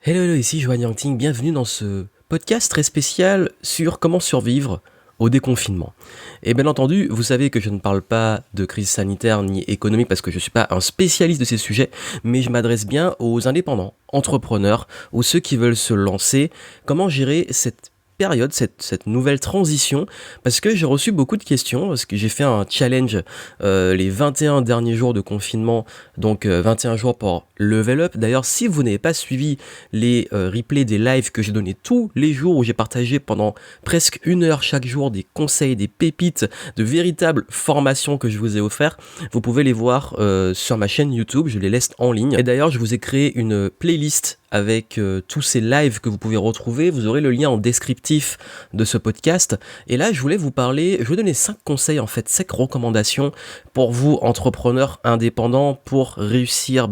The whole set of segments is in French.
Hello, ici Johan Yangting, bienvenue dans ce podcast très spécial sur comment survivre au déconfinement. Et bien entendu, vous savez que je ne parle pas de crise sanitaire ni économique parce que je ne suis pas un spécialiste de ces sujets, mais je m'adresse bien aux indépendants, entrepreneurs, ou ceux qui veulent se lancer, comment gérer cette période, cette nouvelle transition, parce que j'ai reçu beaucoup de questions, parce que j'ai fait un challenge les 21 derniers jours de confinement, donc 21 jours pour level up. D'ailleurs, si vous n'avez pas suivi les replays des lives que j'ai donnés tous les jours, où j'ai partagé pendant presque 1 heure chaque jour des conseils, des pépites, de véritables formations que je vous ai offertes, vous pouvez les voir sur ma chaîne YouTube, je les laisse en ligne. Et d'ailleurs, je vous ai créé une playlist avec tous ces lives que vous pouvez retrouver. Vous aurez le lien en descriptif de ce podcast. Et là, je voulais vous parler, je vais donner 5 conseils, en fait, 5 recommandations pour vous, entrepreneurs indépendants, pour réussir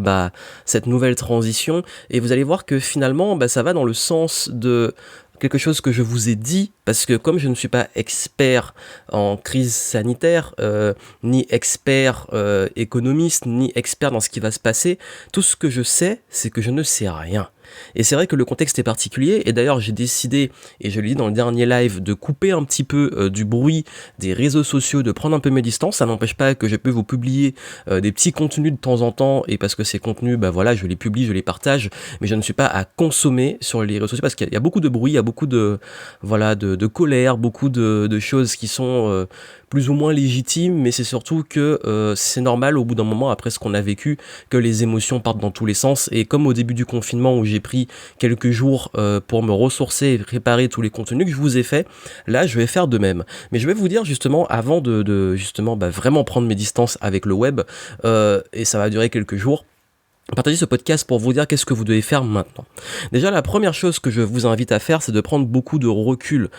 cette nouvelle transition. Et vous allez voir que finalement, ça va dans le sens de quelque chose que je vous ai dit, parce que comme je ne suis pas expert en crise sanitaire, ni expert économiste, ni expert dans ce qui va se passer, tout ce que je sais, c'est que je ne sais rien. Et c'est vrai que le contexte est particulier, et d'ailleurs j'ai décidé, et je l'ai dit dans le dernier live, de couper un petit peu du bruit des réseaux sociaux, de prendre un peu mes distances. Ça n'empêche pas que je peux vous publier des petits contenus de temps en temps, et parce que ces contenus, je les publie, je les partage, mais je ne suis pas à consommer sur les réseaux sociaux, parce qu'il y a beaucoup de bruit, il y a beaucoup de colère, beaucoup de choses qui sont plus ou moins légitimes, mais c'est surtout que c'est normal au bout d'un moment, après ce qu'on a vécu, que les émotions partent dans tous les sens. Et comme au début du confinement où j'ai pris quelques jours pour me ressourcer et préparer tous les contenus que je vous ai fait, là je vais faire de même. Mais je vais vous dire justement, avant de justement vraiment prendre mes distances avec le web, et ça va durer quelques jours, partager ce podcast pour vous dire qu'est-ce que vous devez faire maintenant. Déjà, la première chose que je vous invite à faire, c'est de prendre beaucoup de recul.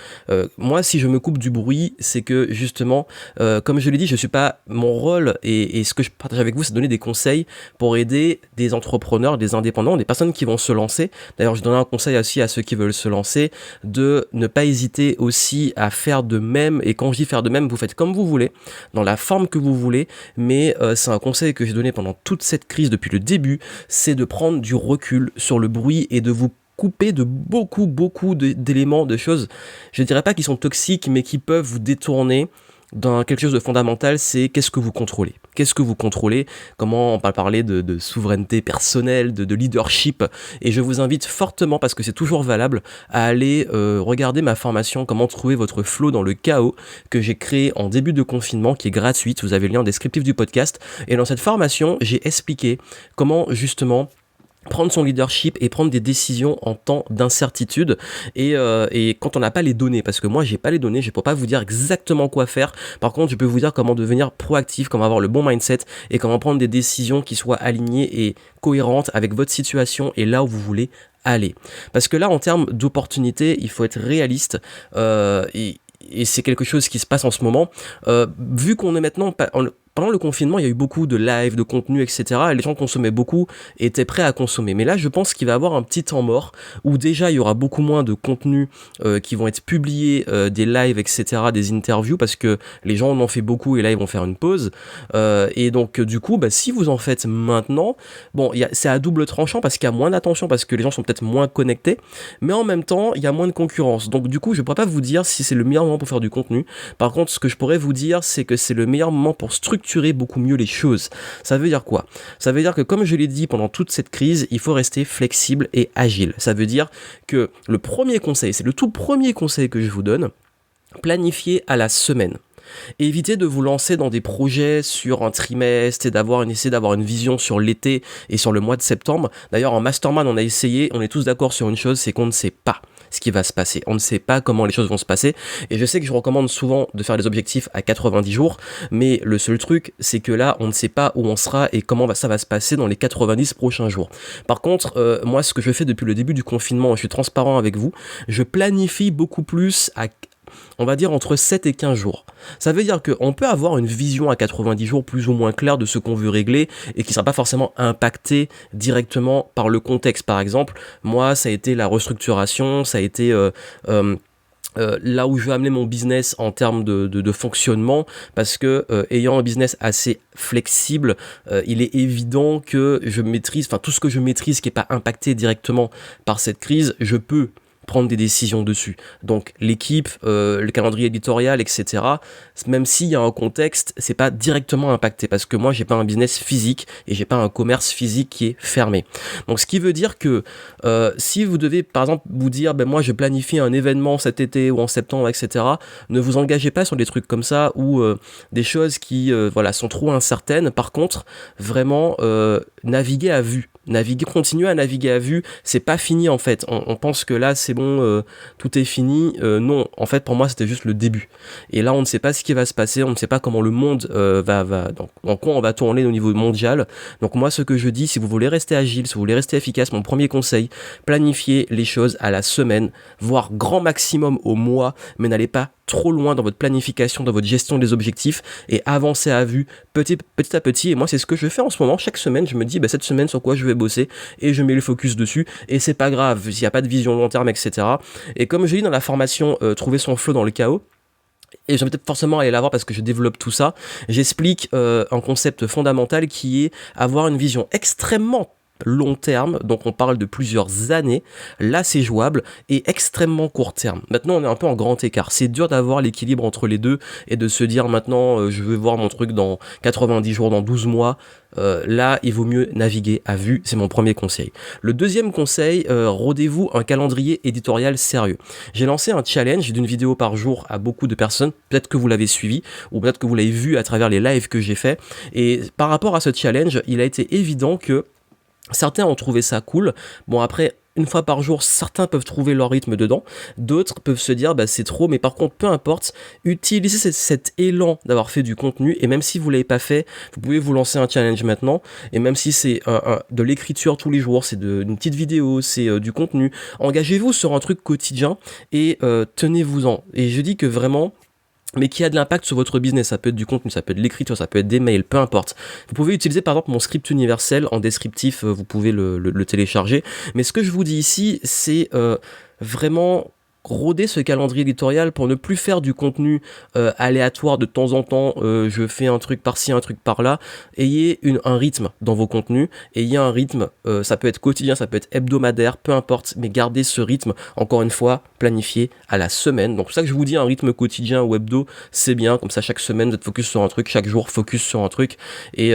Moi, si je me coupe du bruit, c'est que justement, comme je l'ai dit, je suis pas, mon rôle et ce que je partage avec vous, c'est de donner des conseils pour aider des entrepreneurs, des indépendants, des personnes qui vont se lancer. D'ailleurs, je donne un conseil aussi à ceux qui veulent se lancer, de ne pas hésiter aussi à faire de même. Et quand je dis faire de même, vous faites comme vous voulez, dans la forme que vous voulez, mais c'est un conseil que j'ai donné pendant toute cette crise depuis le début, c'est de prendre du recul sur le bruit et de vous couper de beaucoup d'éléments, de choses, je ne dirais pas qu'ils sont toxiques, mais qui peuvent vous détourner dans quelque chose de fondamental. C'est qu'est-ce que vous contrôlez. Qu'est-ce que vous contrôlez? Comment on va parler de souveraineté personnelle, de leadership. Et je vous invite fortement, parce que c'est toujours valable, à aller regarder ma formation Comment trouver votre flow dans le chaos, que j'ai créée en début de confinement, qui est gratuite. Vous avez le lien en descriptif du podcast. Et dans cette formation, j'ai expliqué comment justement prendre son leadership et prendre des décisions en temps d'incertitude et quand on n'a pas les données, parce que moi j'ai pas les données, je peux pas vous dire exactement quoi faire. Par contre, je peux vous dire comment devenir proactif, comment avoir le bon mindset et comment prendre des décisions qui soient alignées et cohérentes avec votre situation et là où vous voulez aller. Parce que là, en termes d'opportunités, il faut être réaliste et c'est quelque chose qui se passe en ce moment. Vu qu'on est maintenant pendant le confinement, il y a eu beaucoup de lives, de contenu, etc. Et les gens consommaient beaucoup et étaient prêts à consommer. Mais là, je pense qu'il va y avoir un petit temps mort où déjà, il y aura beaucoup moins de contenus qui vont être publiés, des lives, etc., des interviews, parce que les gens en ont fait beaucoup et là, ils vont faire une pause. Et donc, du coup, si vous en faites maintenant, bon, c'est à double tranchant parce qu'il y a moins d'attention, parce que les gens sont peut-être moins connectés, mais en même temps, il y a moins de concurrence. Donc, du coup, je ne pourrais pas vous dire si c'est le meilleur moment pour faire du contenu. Par contre, ce que je pourrais vous dire, c'est que c'est le meilleur moment pour structurer beaucoup mieux les choses. Ça veut dire quoi? Ça veut dire que, comme je l'ai dit pendant toute cette crise, il faut rester flexible et agile. Ça veut dire que le premier conseil, c'est le tout premier conseil que je vous donne, planifiez à la semaine. Évitez de vous lancer dans des projets sur un trimestre et essayer d'avoir une vision sur l'été et sur le mois de septembre. D'ailleurs, en mastermind, on a essayé, on est tous d'accord sur une chose, c'est qu'on ne sait pas ce qui va se passer. On ne sait pas comment les choses vont se passer. Et je sais que je recommande souvent de faire des objectifs à 90 jours, mais le seul truc, c'est que là, on ne sait pas où on sera et comment ça va se passer dans les 90 prochains jours. Par contre, moi, ce que je fais depuis le début du confinement, je suis transparent avec vous, je planifie beaucoup plus on va dire entre 7 et 15 jours. Ça veut dire qu'on peut avoir une vision à 90 jours plus ou moins claire de ce qu'on veut régler et qui ne sera pas forcément impacté directement par le contexte. Par exemple, moi, ça a été la restructuration, ça a été là où je veux amener mon business en termes de fonctionnement, parce que ayant un business assez flexible, il est évident que je maîtrise, enfin tout ce que je maîtrise qui n'est pas impacté directement par cette crise, je peux prendre des décisions dessus. Donc l'équipe, le calendrier éditorial, etc. Même s'il y a un contexte, c'est pas directement impacté parce que moi j'ai pas un business physique et j'ai pas un commerce physique qui est fermé. Donc ce qui veut dire que si vous devez par exemple vous dire ben moi je planifie un événement cet été ou en septembre, etc. Ne vous engagez pas sur des trucs comme ça ou des choses qui voilà sont trop incertaines. Par contre, vraiment naviguer à vue. Continuer à naviguer à vue, c'est pas fini en fait. On pense que là c'est bon, tout est fini. Non, en fait pour moi c'était juste le début. Et là on ne sait pas ce qui va se passer, on ne sait pas comment le monde dans quoi on va tourner au niveau mondial. Donc moi ce que je dis, si vous voulez rester agile, si vous voulez rester efficace, mon premier conseil, planifiez les choses à la semaine, voire grand maximum au mois, mais n'allez pas trop loin dans votre planification, dans votre gestion des objectifs et avancez à vue petit à petit. Et moi c'est ce que je fais en ce moment. Chaque semaine je me dis cette semaine sur quoi je vais bosser et je mets le focus dessus et c'est pas grave s'il n'y a pas de vision long terme, etc. Et comme je dis dans la formation trouver son flow dans le chaos, et j'invite forcément à aller la voir parce que je développe tout ça, j'explique un concept fondamental qui est avoir une vision extrêmement long terme, donc on parle de plusieurs années, là c'est jouable, et extrêmement court terme. Maintenant on est un peu en grand écart, c'est dur d'avoir l'équilibre entre les deux et de se dire maintenant je vais voir mon truc dans 90 jours, dans 12 mois, là il vaut mieux naviguer à vue, c'est mon premier conseil. Le deuxième conseil, rodez-vous un calendrier éditorial sérieux. J'ai lancé un challenge d'une vidéo par jour à beaucoup de personnes, peut-être que vous l'avez suivi, ou peut-être que vous l'avez vu à travers les lives que j'ai fait, et par rapport à ce challenge, il a été évident que certains ont trouvé ça cool. Bon après, une fois par jour, certains peuvent trouver leur rythme dedans, d'autres peuvent se dire c'est trop, mais par contre peu importe, utilisez cet élan d'avoir fait du contenu, et même si vous l'avez pas fait, vous pouvez vous lancer un challenge maintenant, et même si c'est de l'écriture tous les jours, c'est une petite vidéo, c'est du contenu, engagez-vous sur un truc quotidien et tenez-vous-en. Et je dis que vraiment, mais qui a de l'impact sur votre business, ça peut être du contenu, ça peut être de l'écriture, ça peut être des mails, peu importe. Vous pouvez utiliser par exemple mon script universel en descriptif, vous pouvez le télécharger, mais ce que je vous dis ici, c'est vraiment rôder ce calendrier éditorial pour ne plus faire du contenu aléatoire de temps en temps, je fais un truc par-ci, un truc par-là. Ayez un rythme dans vos contenus, ayez un rythme, ça peut être quotidien, ça peut être hebdomadaire, peu importe, mais gardez ce rythme, encore une fois, planifié à la semaine. Donc c'est pour ça que je vous dis un rythme quotidien ou hebdo, c'est bien, comme ça chaque semaine vous êtes focus sur un truc, chaque jour focus sur un truc, et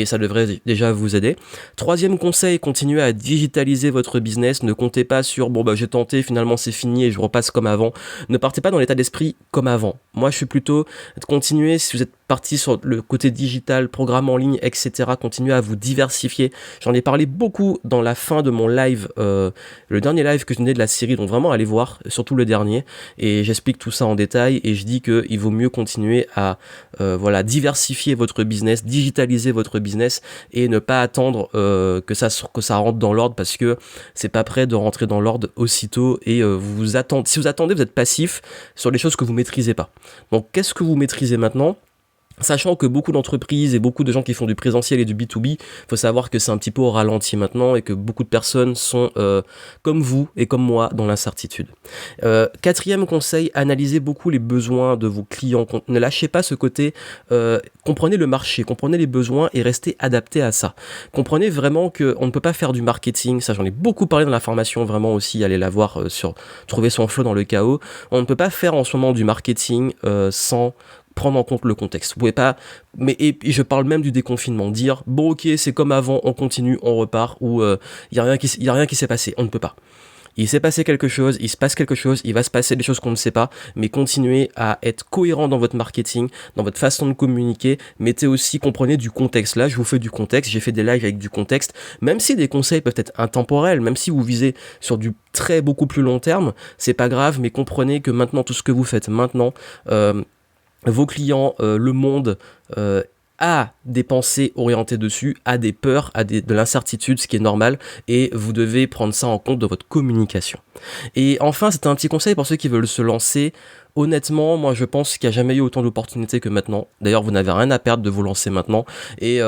ça devrait déjà vous aider. Troisième conseil, continuez à digitaliser votre business, ne comptez pas sur j'ai tenté, finalement c'est fini et je repasse comme avant. Ne partez pas dans l'état d'esprit comme avant. Moi je suis plutôt continuez, si vous êtes parti sur le côté digital, programme en ligne, etc. Continuez à vous diversifier. J'en ai parlé beaucoup dans la fin de mon live, le dernier live que je venais de la série, donc vraiment allez voir, surtout le dernier, et j'explique tout ça en détail, et je dis qu'il vaut mieux continuer à diversifier votre business, digitaliser votre business, et ne pas attendre que ça rentre dans l'ordre, parce que c'est pas prêt de rentrer dans l'ordre aussitôt, et si vous attendez, vous êtes passif sur les choses que vous maîtrisez pas. Donc qu'est-ce que vous maîtrisez maintenant ? Sachant que beaucoup d'entreprises et beaucoup de gens qui font du présentiel et du B2B, faut savoir que c'est un petit peu au ralenti maintenant et que beaucoup de personnes sont comme vous et comme moi dans l'incertitude. Quatrième conseil, analysez beaucoup les besoins de vos clients. Ne lâchez pas ce côté, comprenez le marché, comprenez les besoins et restez adapté à ça. Comprenez vraiment qu'on ne peut pas faire du marketing, ça j'en ai beaucoup parlé dans la formation, vraiment aussi, allez la voir sur trouver son flow dans le chaos. On ne peut pas faire en ce moment du marketing sans prendre en compte le contexte. Vous pouvez pas, et je parle même du déconfinement, dire bon ok c'est comme avant, on continue, on repart, ou y a rien qui s'est passé, on ne peut pas. Il s'est passé quelque chose, il se passe quelque chose, il va se passer des choses qu'on ne sait pas, mais continuez à être cohérent dans votre marketing, dans votre façon de communiquer, comprenez du contexte. Là, je vous fais du contexte, j'ai fait des lives avec du contexte, même si des conseils peuvent être intemporels, même si vous visez sur du beaucoup plus long terme, c'est pas grave, mais comprenez que maintenant, tout ce que vous faites maintenant, vos clients, le monde a des pensées orientées dessus, a des peurs, de l'incertitude, ce qui est normal, et vous devez prendre ça en compte dans votre communication. Et enfin, c'est un petit conseil pour ceux qui veulent se lancer honnêtement, moi je pense qu'il n'y a jamais eu autant d'opportunités que maintenant. D'ailleurs, vous n'avez rien à perdre de vous lancer maintenant. Et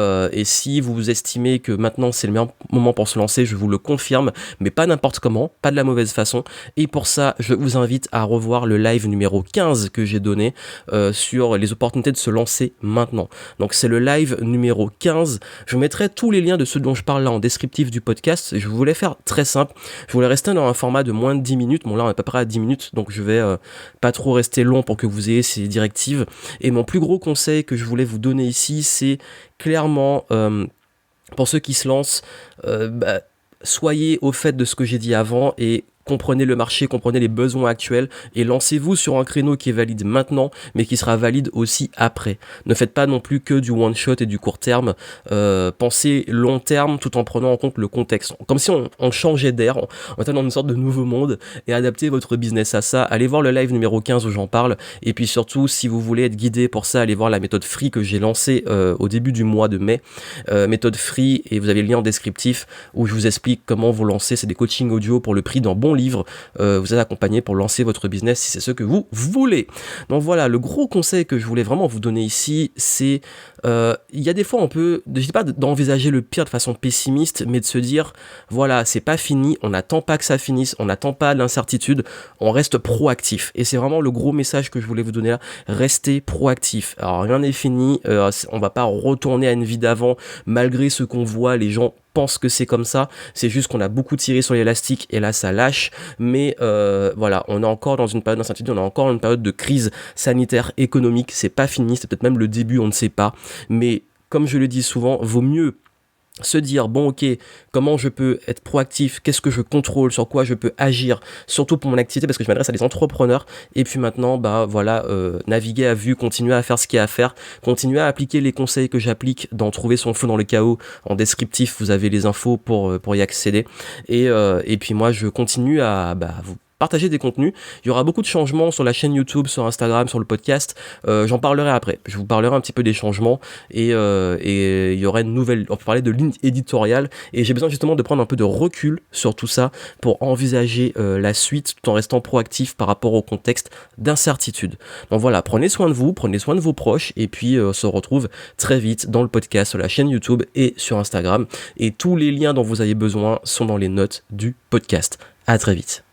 si vous estimez que maintenant c'est le meilleur moment pour se lancer, je vous le confirme, mais pas n'importe comment, pas de la mauvaise façon. Et pour ça, je vous invite à revoir le live numéro 15 que j'ai donné sur les opportunités de se lancer maintenant. Donc c'est le live numéro 15. Je mettrai tous les liens de ceux dont je parle là en descriptif du podcast. Je voulais faire très simple. Je voulais rester dans un format de moins de 10 minutes. Bon là on est à peu près à 10 minutes, donc je vais pas trop rester long pour que vous ayez ces directives. Et mon plus gros conseil que je voulais vous donner ici, c'est clairement, pour ceux qui se lancent, soyez au fait de ce que j'ai dit avant et comprenez le marché, comprenez les besoins actuels et lancez-vous sur un créneau qui est valide maintenant, mais qui sera valide aussi après. Ne faites pas non plus que du one shot et du court terme. Pensez long terme tout en prenant en compte le contexte. Comme si on changeait d'air, on était dans une sorte de nouveau monde et adaptez votre business à ça. Allez voir le live numéro 15 où j'en parle. Et puis surtout, si vous voulez être guidé pour ça, allez voir la méthode free que j'ai lancée au début du mois de mai. Méthode free, et vous avez le lien en descriptif où je vous explique comment vous lancer. C'est des coachings audio pour le prix d'un bon livre. Vous êtes accompagné pour lancer votre business si c'est ce que vous voulez. Donc voilà, le gros conseil que je voulais vraiment vous donner ici, c'est il y a des fois on peut, je dis pas d'envisager le pire de façon pessimiste, mais de se dire voilà, c'est pas fini, on n'attend pas que ça finisse, on n'attend pas l'incertitude, on reste proactif. Et c'est vraiment le gros message que je voulais vous donner là, restez proactif. Alors rien n'est fini, on va pas retourner à une vie d'avant malgré ce qu'on voit, les gens pensent que c'est comme ça, c'est juste qu'on a beaucoup tiré sur l'élastique et là ça lâche, mais voilà, on est encore dans une période d'incertitude, on est encore dans une période de crise sanitaire, économique, c'est pas fini, c'est peut-être même le début, on ne sait pas, mais comme je le dis souvent, vaut mieux se dire bon ok, comment je peux être proactif, qu'est-ce que je contrôle, sur quoi je peux agir, surtout pour mon activité parce que je m'adresse à des entrepreneurs, et puis maintenant voilà, naviguer à vue, continuer à faire ce qu'il y a à faire, continuer à appliquer les conseils que j'applique dans Trouver son feu dans le chaos. En descriptif vous avez les infos pour y accéder, et puis moi je continue à vous partager des contenus. Il y aura beaucoup de changements sur la chaîne YouTube, sur Instagram, sur le podcast. J'en parlerai après. Je vous parlerai un petit peu des changements et il y aura une nouvelle. On peut parler de ligne éditoriale et j'ai besoin justement de prendre un peu de recul sur tout ça pour envisager la suite tout en restant proactif par rapport au contexte d'incertitude. Donc voilà, prenez soin de vous, prenez soin de vos proches et puis on se retrouve très vite dans le podcast, sur la chaîne YouTube et sur Instagram. Et tous les liens dont vous avez besoin sont dans les notes du podcast. À très vite.